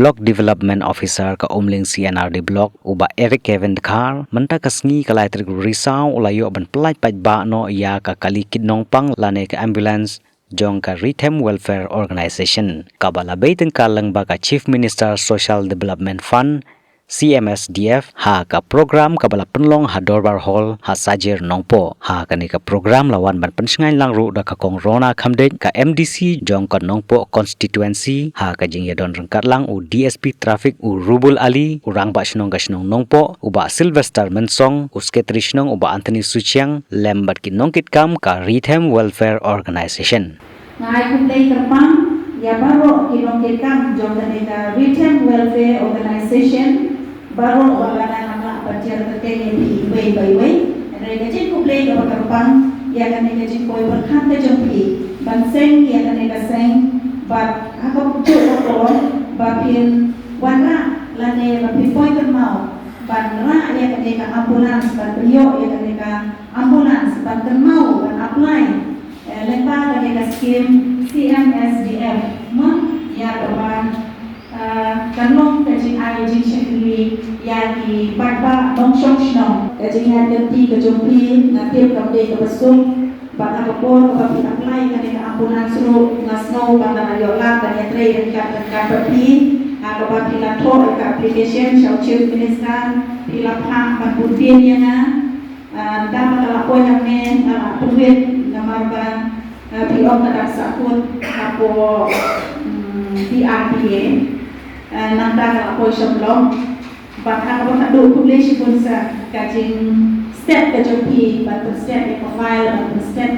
Block Development Officer ka Umling CNRD Block uba Eric Kevin Khar menta kasngi kalai trik risau ulayo ban pelai pajba no ya ka kalikid nongpang lane ka ambulance jong ka Rhythm Welfare Organization kabala baitin kalang ba ka Chief Minister Social Development Fund CMSDF ha ka program kabala penlong ha Dorbar Hall ha sajir nongpo ha kani ka program lawan ban pensengai langru da ka kong Rona Khamdek ka MDC jong ka nongpo constituency ha ka jing yadon rengkat lang u DSP traffic u Rubul Ali u rang ba shnong ka shnong nongpo u ba Sylvester Mensong u sketri shnong u ba Anthony Suchiang lembat ki nongkit kam ka Rhythm Welfare Organization ngai kumdei terpang ya baru kinongkit kam jong ka Rhythm Welfare Organization baru wala nama bajar terkait di way by way dan kecil kumplay ke terpang ya kan kecil koi berkat ke jompi banseng ya kan seng bat aku cuci kolon bapin warna lane bapin koi termau banra ya kan ambulans ban beliau ya kan ambulans ban termau ban apply lempar kan skim CMSDF mon ya teman kanong kajing ay jing syakli ya di bagba nongsong shnong kajing ganti ke jompi natip kamde ke besung bak apapun kapi apply kan ka ambulans ru ngasno bana ayola kan ya trade kan perti ka pila to ka application shau chief minister pila phang ban putin ya na dam kala ko yang ne perwit namar ban piok tadak sakut apo PRPA nanda kalau semblong, bahkan kalau tak dulu publish pun kajing step kejopi, bantu step profile, bantu step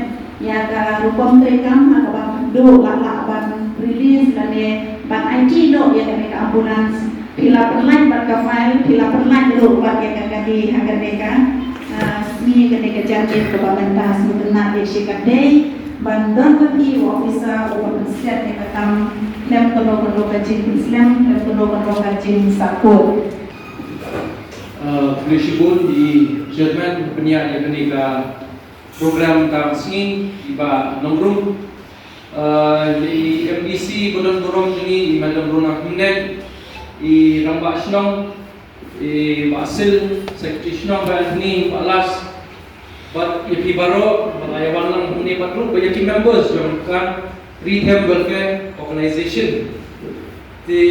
ya kalau rupam terekam, kalau bang dulu lak bang release dan bang IT do ya mereka ambulans, pila perlain bang file, pila perlain dulu bang yang kadi agar mereka ni ketika janji ke pemerintah sebenarnya di Shikadei bandar kaki officer open step yang akan lem kalau kajing Islam lem kalau kajing sakut. Bersyukur di Jerman penyiar yang ketika program kami iba nongkrong di MDC bodong-bodong ini di Madam Rona Khamdek di Rambak Shnong di Basil Sekretari Shnong dan ini Pak Las but if baro balayawan lang ni patro banyak members yang kan Rhythm Welfare Organization di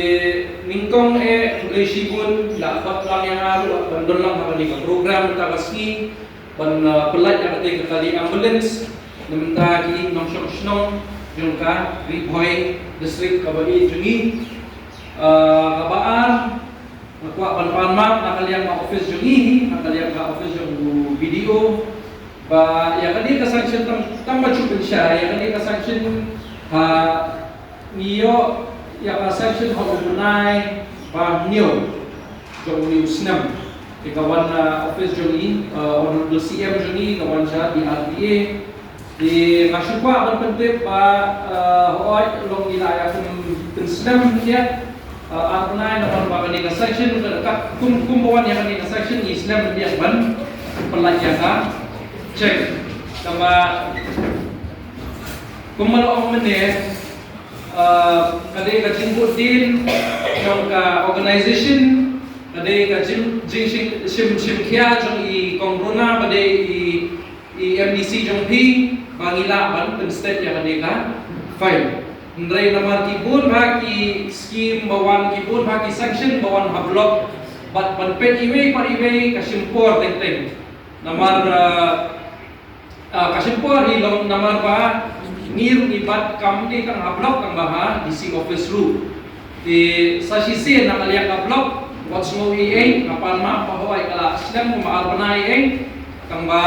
ningkong relasi pun dapat lang yang aru bandon lang kami ka program ta kasni ban pelat yang ketika kali ambulance nementa ki nongsong shnong yung ka Riboy district kabali jungi kabaan nakwa ban nakaliang ka office jungi nakaliang ka office yung video ba ya kani ka sanction tang macupin siya ya kani ka sanction niyo ya ka sanction hogunay ba niyo jong news nam ikawan office joni honorable CM joni kawan siya di RTA di masyukwa ban pentip ba hoy long nilaya kung snam niya arunay naman ba kani ka sanction kung bawan ya kani ka sanction islam niya ban pelajang ka check sama kumalaong menit kadai ka jimbut din yung ka organization kadai ka sim kia jong i kongrona kadai i MDC jong P bangilaban pen state ya kadai ka file ndray namar kibun ba ki scheme bawan kibun ba ki sanction bawan hablok bat panpet iwe par iwe ka simpor teng namar kasimpor hilong namar ba ngir ibat kam di kang ablok kang baha DC office room di sasisi na kaliang ablok what's mo EA kapan ma pahaway kala sedang maal panay kang ba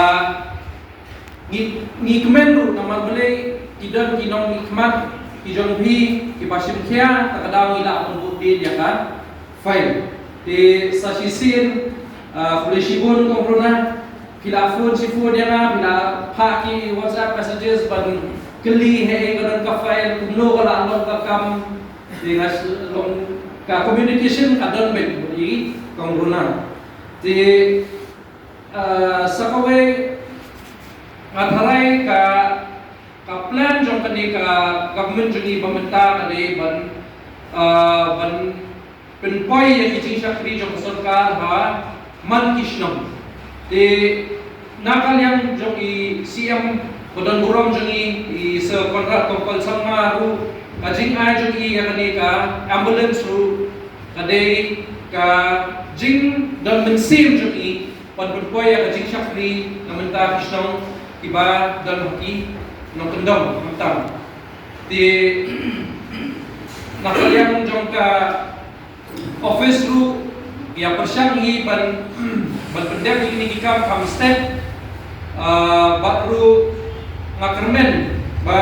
ni kemenru namar balay kidan kinong nikmat kijong bi kipasim kya takadaw ila pun din ya kan file di sasisi flashibon komprona bila phone si phone dia na bila paki WhatsApp messages ban keli he kadang ka file kuno kala long ka kam di has long ka communication kadang bet di kongrona di sakawe ngatharai ka plan jong kani ka government joni pamenta kani ban penpoy yang kicing syakri jong sarkar ha man kishnam te nakal yang jong i CM Kodon Burom jong i sa kontrak tongkol sama ru kajing ay jong i yakani ka ambulance ru kadai ka jing dan mensim jong i penpoy yang kicing syakri namun ta kishnam iba dan haki nong kendong mantang di nakaliang jong ka office ru ya persyangi ban pendek ini kikam Hamstead baru ngakermen ba